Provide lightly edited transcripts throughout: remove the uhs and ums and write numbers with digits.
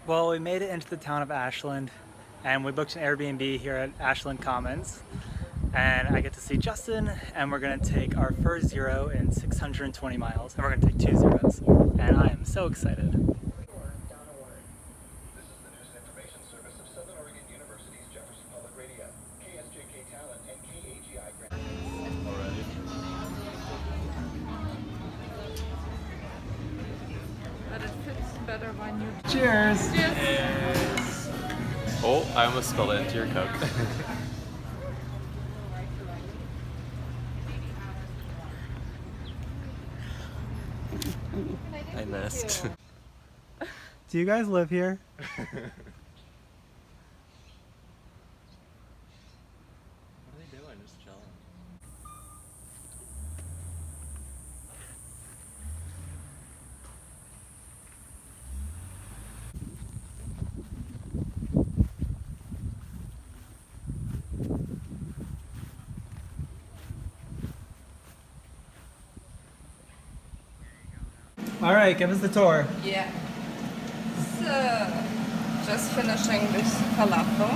Well, we made it into the town of Ashland, and we booked an Airbnb here at Ashland Commons. And I get to see Justin, and we're gonna take our first zero in 620 miles, and we're gonna take 2 zeros. And I am so excited. But it fits better when you... Cheers! Cheers! Oh, I almost spilled it into your Coke. I missed. Do you guys live here? What are they doing? Just chilling. All right, give us the tour. Yeah. So, just finishing this falafel.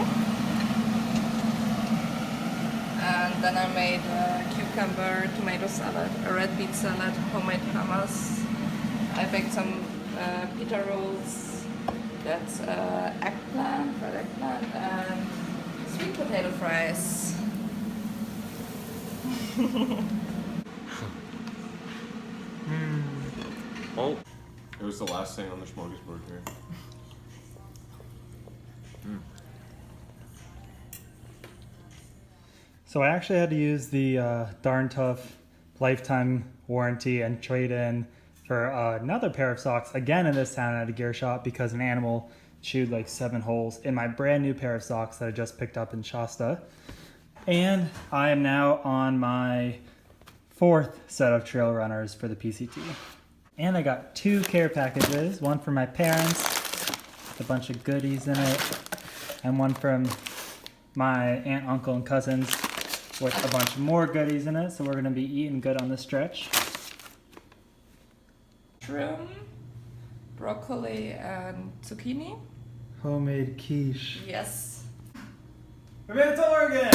And then I made a cucumber, tomato salad, a red beet salad, homemade hummus. I baked some pita rolls. That's eggplant, fried eggplant, and sweet potato fries. Oh, it was the last thing on the smorgasbord here. So I actually had to use the Darn Tough lifetime warranty and trade in for another pair of socks again in this town at a gear shop because an animal chewed like 7 holes in my brand new pair of socks that I just picked up in Shasta. And I am now on my 4th set of trail runners for the PCT. And I got 2 care packages, one for my parents with a bunch of goodies in it, and one from my aunt, uncle, and cousins with a bunch more goodies in it, so we're gonna be eating good on this stretch. Shrimp, broccoli, and zucchini. Homemade quiche. Yes. We made it to Oregon!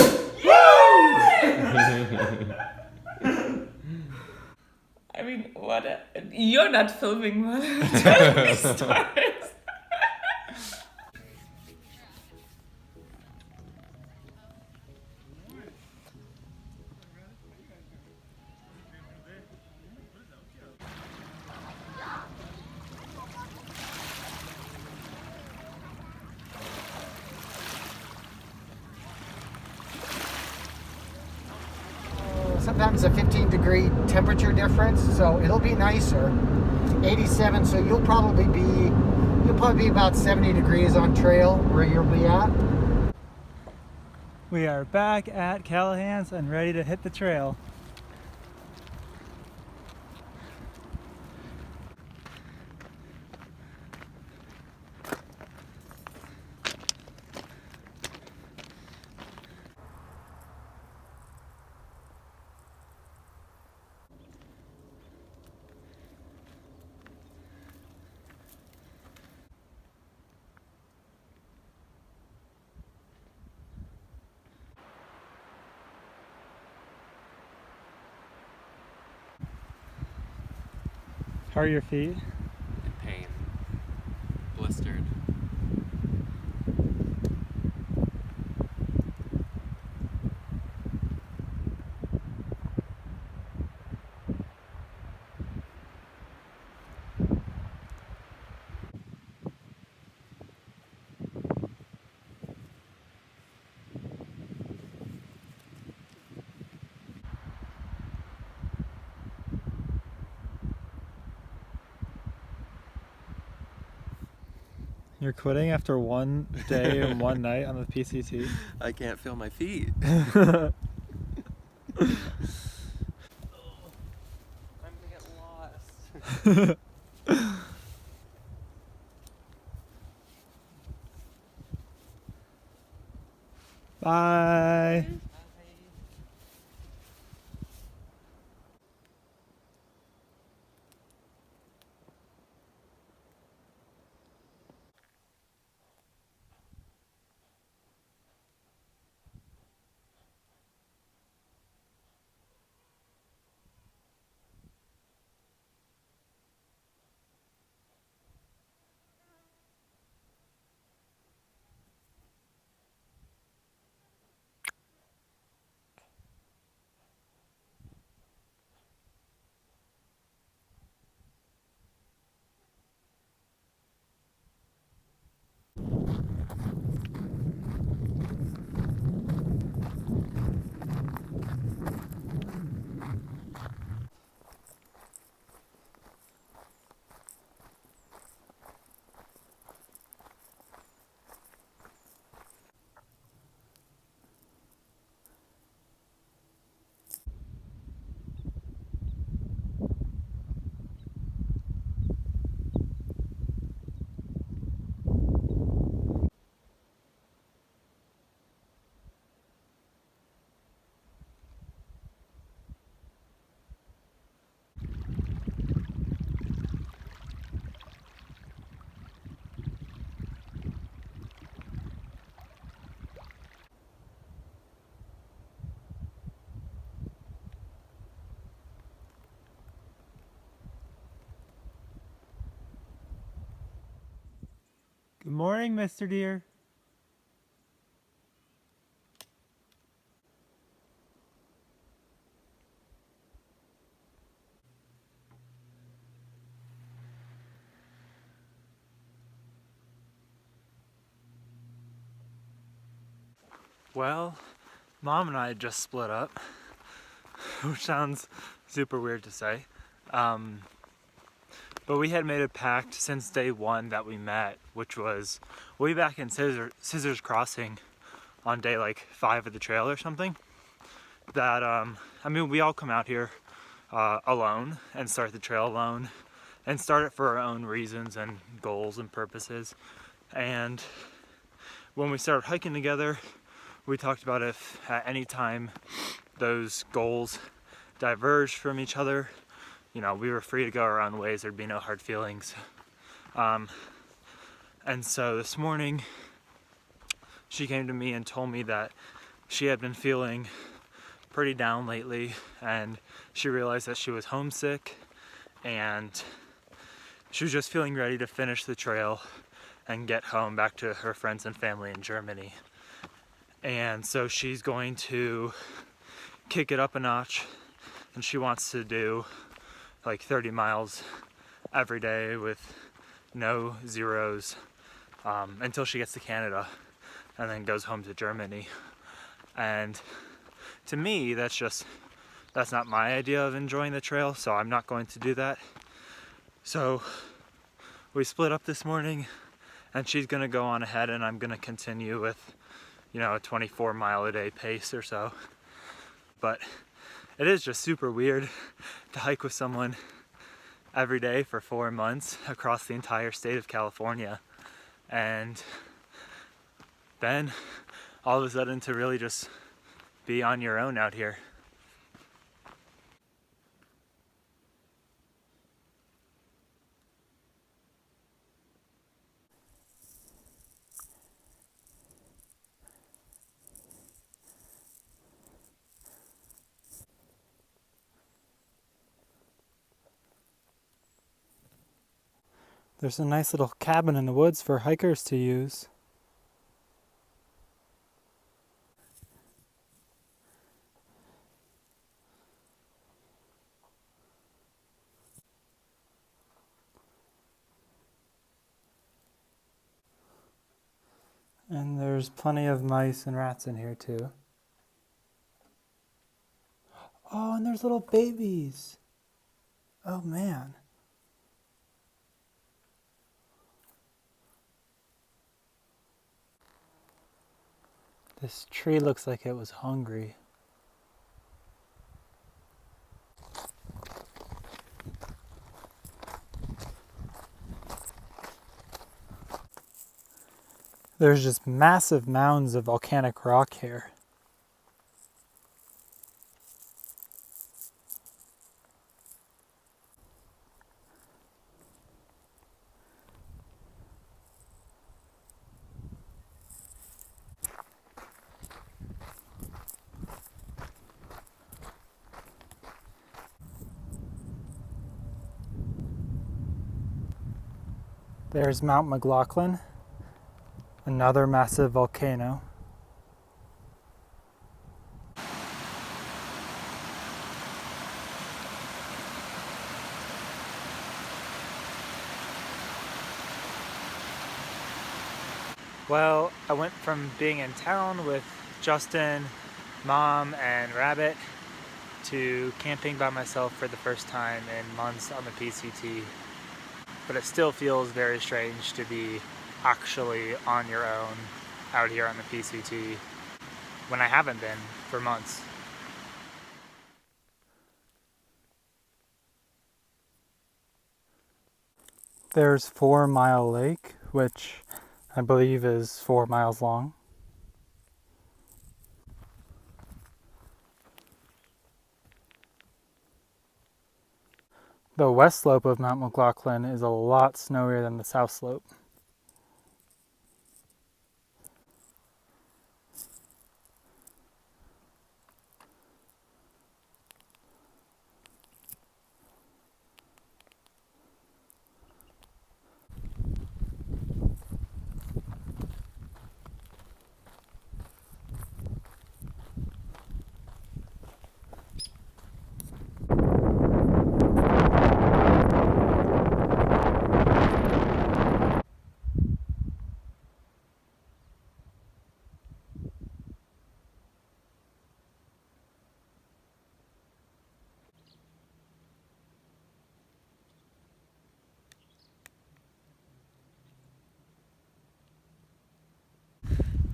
I mean, you're not filming what I'm telling these stories. Sometimes a 15-degree temperature difference, so it'll be nicer. 87, so you'll probably be about 70 degrees on trail where you'll be at. We are back at Callahan's and ready to hit the trail. How are your feet? In pain. Blistered. You're quitting after one day and one night on the PCT? I can't feel my feet. I'm gonna get lost. Bye. Good morning, Mr. Deer. Well, Mom and I just split up, which sounds super weird to say. But we had made a pact since day one that we met, which was way back in Scissors Crossing on day like 5 of the trail or something. That, I mean, we all come out here alone and start the trail alone and start it for our own reasons and goals and purposes. And when we started hiking together, we talked about if at any time those goals diverged from each other, you know, we were free to go our own ways, there'd be no hard feelings. And so this morning, she came to me and told me that she had been feeling pretty down lately, and she realized that she was homesick, and she was just feeling ready to finish the trail and get home back to her friends and family in Germany. And so she's going to kick it up a notch, and she wants to do like 30 miles every day with no zeros until she gets to Canada and then goes home to Germany. And to me, that's not my idea of enjoying the trail, so I'm not going to do that. So we split up this morning, and she's gonna go on ahead and I'm gonna continue with, you know, a 24 mile a day pace or so. But it is just super weird to hike with someone every day for 4 months across the entire state of California, and then all of a sudden to really just be on your own out here. There's a nice little cabin in the woods for hikers to use. And there's plenty of mice and rats in here too. Oh, and there's little babies. Oh man. This tree looks like it was hungry. There's just massive mounds of volcanic rock here. There's Mount McLaughlin, another massive volcano. Well, I went from being in town with Justin, Mom, and Rabbit to camping by myself for the first time in months on the PCT. But it still feels very strange to be actually on your own out here on the PCT when I haven't been for months. There's 4 Mile Lake, which I believe is 4 miles long. The west slope of Mount McLaughlin is a lot snowier than the south slope.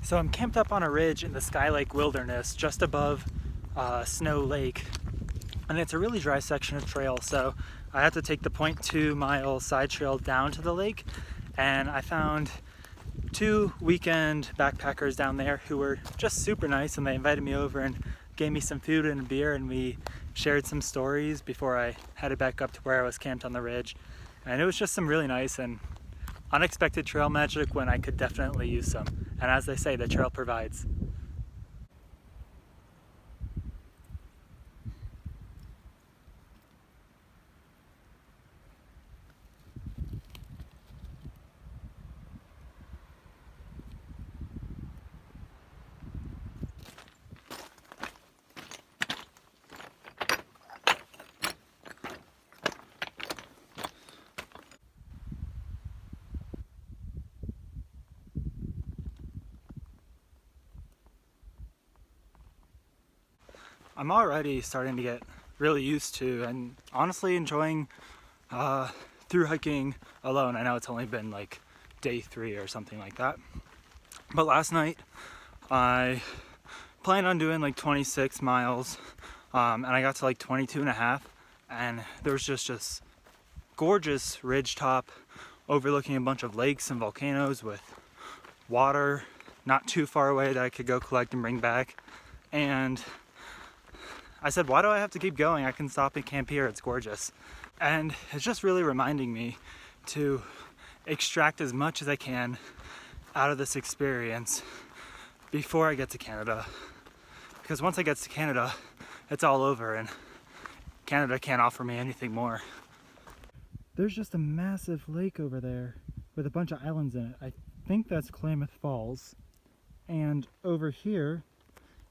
So I'm camped up on a ridge in the Sky Lake Wilderness just above Snow Lake, and it's a really dry section of trail, so I had to take the 0.2 mile side trail down to the lake, and I found 2 weekend backpackers down there who were just super nice, and they invited me over and gave me some food and a beer, and we shared some stories before I headed back up to where I was camped on the ridge. And it was just some really nice and unexpected trail magic when I could definitely use some. And as they say, the trail provides. I'm already starting to get really used to and honestly enjoying through hiking alone. I know it's only been like day 3 or something like that, but last night I planned on doing like 26 miles and I got to like 22 and a half, and there was just gorgeous ridge top overlooking a bunch of lakes and volcanoes with water not too far away that I could go collect and bring back. And I said, why do I have to keep going? I can stop and camp here, it's gorgeous. And it's just really reminding me to extract as much as I can out of this experience before I get to Canada. Because once I get to Canada, it's all over, and Canada can't offer me anything more. There's just a massive lake over there with a bunch of islands in it. I think that's Klamath Falls. And over here,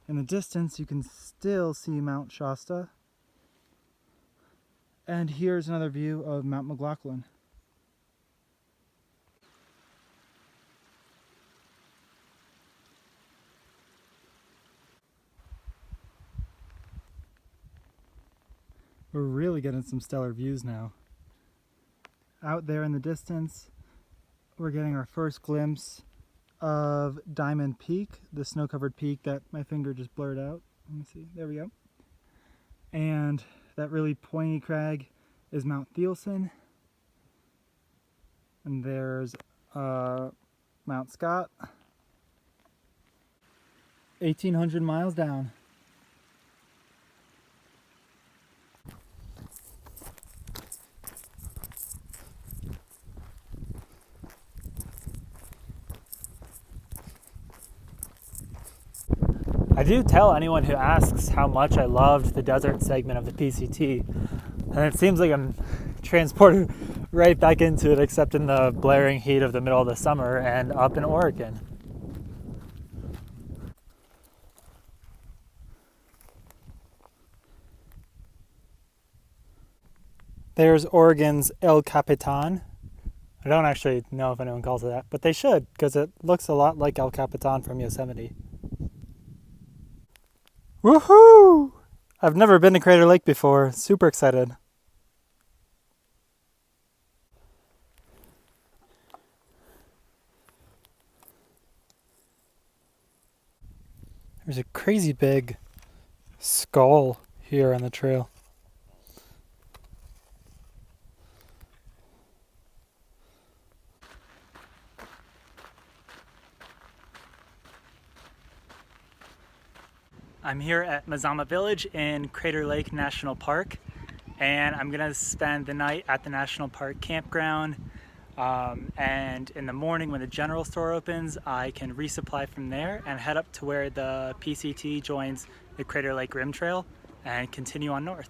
in the distance, you can still see Mount Shasta. And here's another view of Mount McLaughlin. We're really getting some stellar views now. Out there in the distance, we're getting our first glimpse of Diamond Peak, the snow-covered peak that my finger just blurred out. Let me see, there we go. And that really pointy crag is Mount Thielsen. And there's Mount Scott. 1,800 miles down. I do tell anyone who asks how much I loved the desert segment of the PCT, and it seems like I'm transported right back into it, except in the blaring heat of the middle of the summer and up in Oregon. There's Oregon's El Capitan. I don't actually know if anyone calls it that, but they should, because it looks a lot like El Capitan from Yosemite. Woohoo! I've never been to Crater Lake before. Super excited. There's a crazy big skull here on the trail. I'm here at Mazama Village in Crater Lake National Park, and I'm gonna spend the night at the National Park campground, and in the morning when the general store opens, I can resupply from there and head up to where the PCT joins the Crater Lake Rim Trail and continue on north.